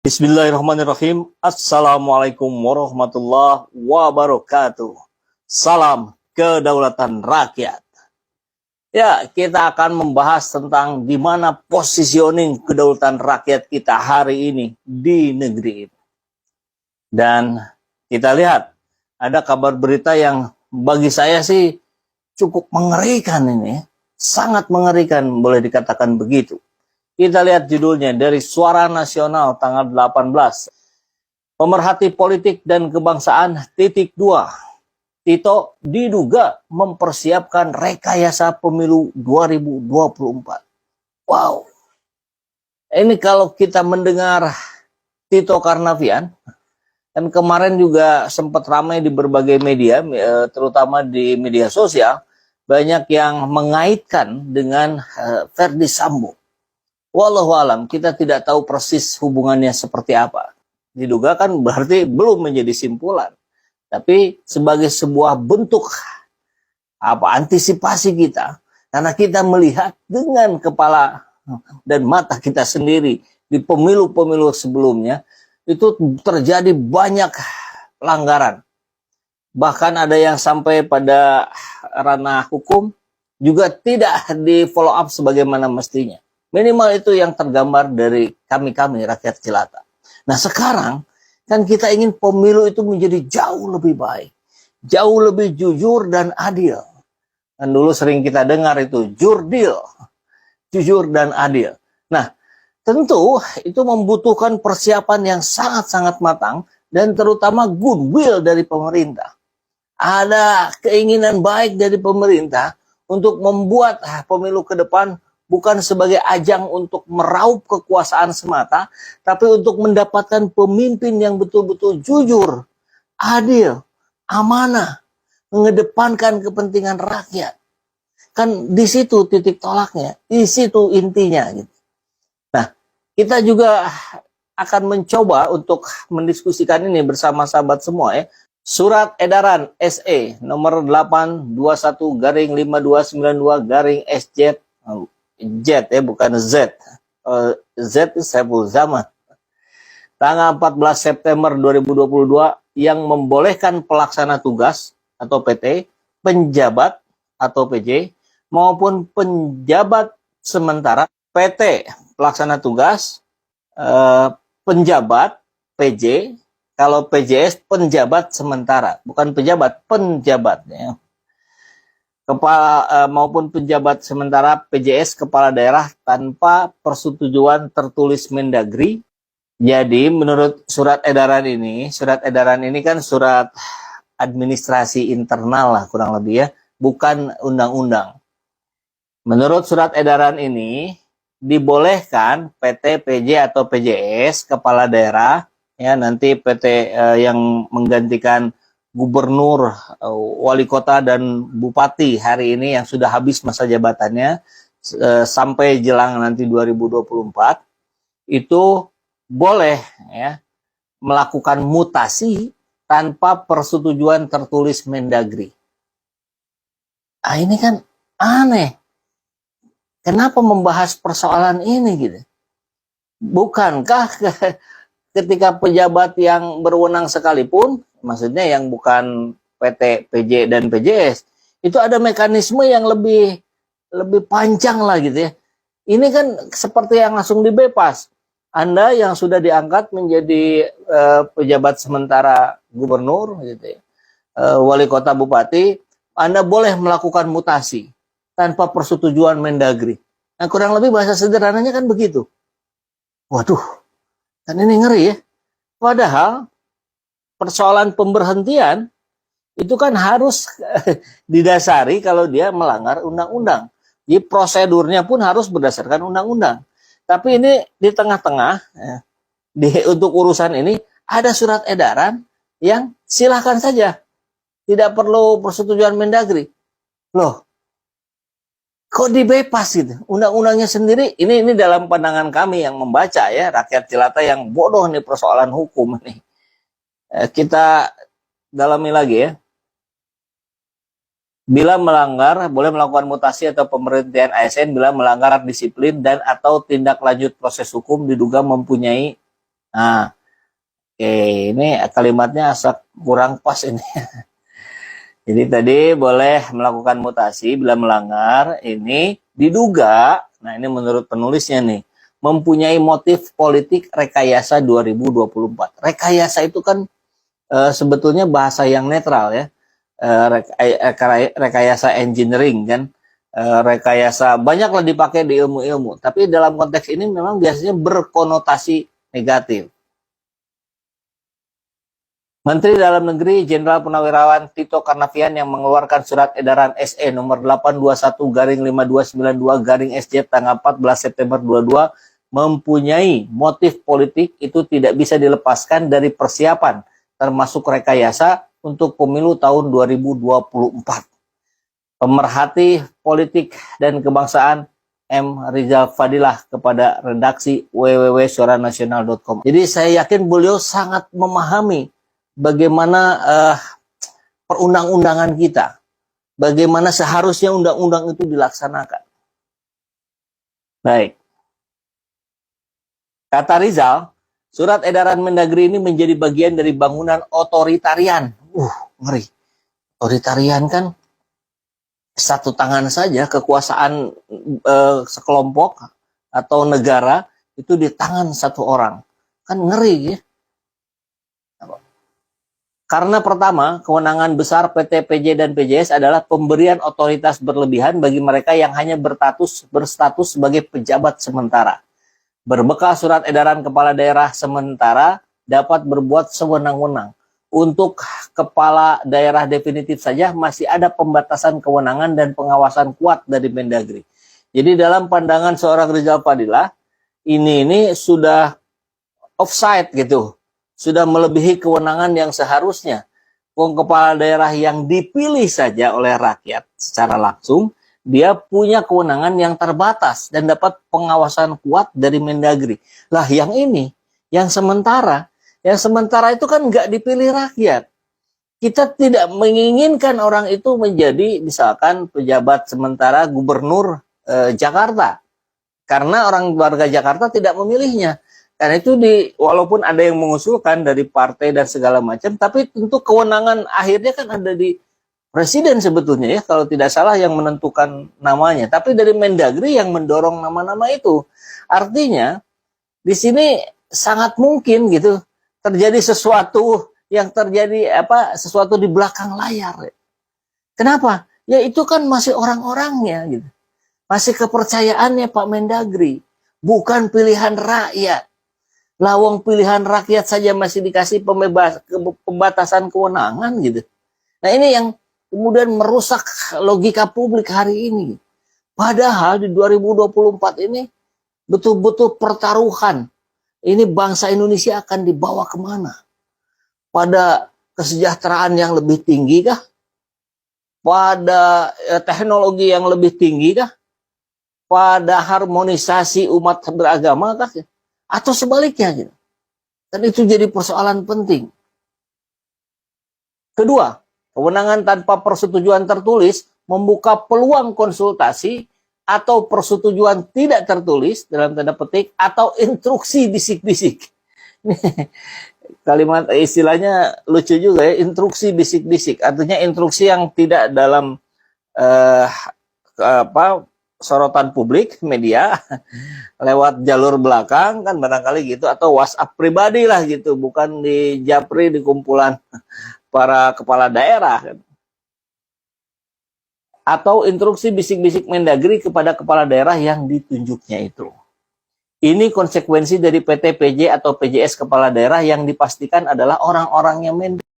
Bismillahirrahmanirrahim. Assalamualaikum warahmatullahi wabarakatuh. Salam kedaulatan rakyat. Ya, kita akan membahas tentang di mana positioning kedaulatan rakyat kita hari ini di negeri ini. Dan kita lihat ada kabar berita yang bagi saya sih cukup mengerikan ini. Sangat mengerikan, boleh dikatakan begitu. Kita lihat judulnya dari Suara Nasional tanggal 18. Pemerhati politik dan kebangsaan _2. Tito diduga mempersiapkan rekayasa pemilu 2024. Wow. Ini kalau kita mendengar Tito Karnavian, dan kemarin juga sempat ramai di berbagai media, terutama di media sosial, banyak yang mengaitkan dengan Verdi Sambo. Wallahualam, kita tidak tahu persis hubungannya seperti apa. Diduga kan berarti belum menjadi simpulan. Tapi sebagai sebuah bentuk antisipasi kita, karena kita melihat dengan kepala dan mata kita sendiri di pemilu-pemilu sebelumnya, itu terjadi banyak pelanggaran. Bahkan ada yang sampai pada ranah hukum juga tidak di follow up sebagaimana mestinya. Minimal itu yang tergambar dari kami-kami rakyat jelata. Nah sekarang kan kita ingin pemilu itu menjadi jauh lebih baik. Jauh lebih jujur dan adil. Dan dulu sering kita dengar itu jurdil. Jujur dan adil. Nah tentu itu membutuhkan persiapan yang sangat-sangat matang. Dan terutama goodwill dari pemerintah. Ada keinginan baik dari pemerintah untuk membuat pemilu ke depan bukan sebagai ajang untuk meraup kekuasaan semata, tapi untuk mendapatkan pemimpin yang betul-betul jujur, adil, amanah, mengedepankan kepentingan rakyat. Kan di situ titik tolaknya, di situ intinya. Gitu. Nah, kita juga akan mencoba untuk mendiskusikan ini bersama sahabat semua ya. Surat edaran SE nomor 821/5292/SJ, Z ya, bukan Z. Z itu Saiful Zaman. Tanggal 14 September 2022 yang membolehkan pelaksana tugas atau PT, penjabat atau PJ, maupun penjabat sementara PT, pelaksana tugas, penjabat, PJ, kalau PJS penjabat sementara, bukan pejabat, penjabatnya. Kepala maupun penjabat sementara PJS kepala daerah tanpa persetujuan tertulis Mendagri. Jadi menurut surat edaran ini kan surat administrasi internal lah kurang lebih ya, bukan undang-undang. Menurut surat edaran ini dibolehkan PT, PJ atau PJS kepala daerah ya, nanti PT yang menggantikan gubernur, wali kota dan bupati hari ini yang sudah habis masa jabatannya sampai jelang nanti 2024 itu boleh ya melakukan mutasi tanpa persetujuan tertulis Mendagri. Ah ini kan aneh. Kenapa membahas persoalan ini gitu? Bukankah ketika pejabat yang berwenang sekalipun, maksudnya yang bukan PT, PJ, dan PJS, itu ada mekanisme yang lebih panjang lah gitu ya. Ini kan seperti yang langsung dibepas. Anda yang sudah diangkat menjadi pejabat sementara gubernur, gitu ya, wali kota, bupati, Anda boleh melakukan mutasi tanpa persetujuan Mendagri. Nah kurang lebih bahasa sederhananya kan begitu. Waduh. Kan ini ngeri ya. Padahal persoalan pemberhentian itu kan harus didasari kalau dia melanggar undang-undang. Jadi prosedurnya pun harus berdasarkan undang-undang. Tapi ini di tengah-tengah untuk urusan ini ada surat edaran yang silahkan saja. Tidak perlu persetujuan Mendagri. Loh, kok dibebas gitu? Undang-undangnya sendiri, ini dalam pandangan kami yang membaca ya, rakyat jelata yang bodoh nih persoalan hukum nih. Kita dalami lagi ya. Bila melanggar, boleh melakukan mutasi atau pemberhentian ASN bila melanggar disiplin dan atau tindak lanjut proses hukum diduga mempunyai Nah, oke, ini kalimatnya asal kurang pas ini. Jadi tadi boleh melakukan mutasi bila melanggar, ini diduga, nah ini menurut penulisnya nih, mempunyai motif politik rekayasa 2024. Rekayasa itu kan sebetulnya bahasa yang netral ya. Rekayasa engineering kan, rekayasa banyaklah dipakai di ilmu-ilmu, tapi dalam konteks ini memang biasanya berkonotasi negatif. Menteri Dalam Negeri Jenderal Purnawirawan Tito Karnavian yang mengeluarkan surat edaran SE nomor 821-5292-SJ tanggal 14 September 22 mempunyai motif politik itu tidak bisa dilepaskan dari persiapan termasuk rekayasa untuk pemilu tahun 2024. Pemerhati politik dan kebangsaan M. Rizal Fadilah kepada redaksi www.suaranasional.com. Jadi saya yakin beliau sangat memahami bagaimana perundang-undangan kita, bagaimana seharusnya undang-undang itu dilaksanakan. Baik. Kata Rizal, surat edaran Mendagri ini menjadi bagian dari bangunan otoritarian. Ngeri. Otoritarian kan satu tangan saja kekuasaan sekelompok atau negara itu di tangan satu orang. Kan ngeri ya. Karena pertama, kewenangan besar PT, PJ, dan PJS adalah pemberian otoritas berlebihan bagi mereka yang hanya berstatus sebagai pejabat sementara. Berbekal surat edaran kepala daerah sementara dapat berbuat sewenang-wenang. Untuk kepala daerah definitif saja masih ada pembatasan kewenangan dan pengawasan kuat dari Mendagri. Jadi dalam pandangan seorang Rizal Fadilah, ini sudah offside gitu. Sudah melebihi kewenangan yang seharusnya. Kepala daerah yang dipilih saja oleh rakyat secara langsung, dia punya kewenangan yang terbatas dan dapat pengawasan kuat dari Mendagri. Lah yang ini, yang sementara itu kan nggak dipilih rakyat. Kita tidak menginginkan orang itu menjadi misalkan pejabat sementara gubernur Jakarta. Karena orang warga Jakarta tidak memilihnya. Karena itu walaupun ada yang mengusulkan dari partai dan segala macam, tapi tentu kewenangan akhirnya kan ada di presiden sebetulnya ya, kalau tidak salah yang menentukan namanya. Tapi dari Mendagri yang mendorong nama-nama itu. Artinya di sini sangat mungkin gitu terjadi sesuatu sesuatu di belakang layar. Kenapa? Ya itu kan masih orang-orangnya gitu. Masih kepercayaannya Pak Mendagri, bukan pilihan rakyat. Lawang pilihan rakyat saja masih dikasih pembatasan kewenangan gitu. Nah ini yang kemudian merusak logika publik hari ini. Padahal di 2024 ini betul-betul pertaruhan. Ini bangsa Indonesia akan dibawa kemana? Pada kesejahteraan yang lebih tinggi kah? Pada teknologi yang lebih tinggi kah? Pada harmonisasi umat beragama kah? Atau sebaliknya gitu. Dan itu jadi persoalan penting. Kedua, kewenangan tanpa persetujuan tertulis membuka peluang konsultasi atau persetujuan tidak tertulis dalam tanda petik atau instruksi bisik-bisik. Kalimat istilahnya lucu juga ya, instruksi bisik-bisik. Artinya instruksi yang tidak dalam sorotan publik, media, lewat jalur belakang kan barangkali gitu, atau WhatsApp pribadi lah gitu, bukan di japri di kumpulan para kepala daerah kan. Atau instruksi bisik-bisik Mendagri kepada kepala daerah yang ditunjuknya itu. Ini konsekuensi dari PT, PJ, atau PJS kepala daerah yang dipastikan adalah orang-orangnya Mendagri.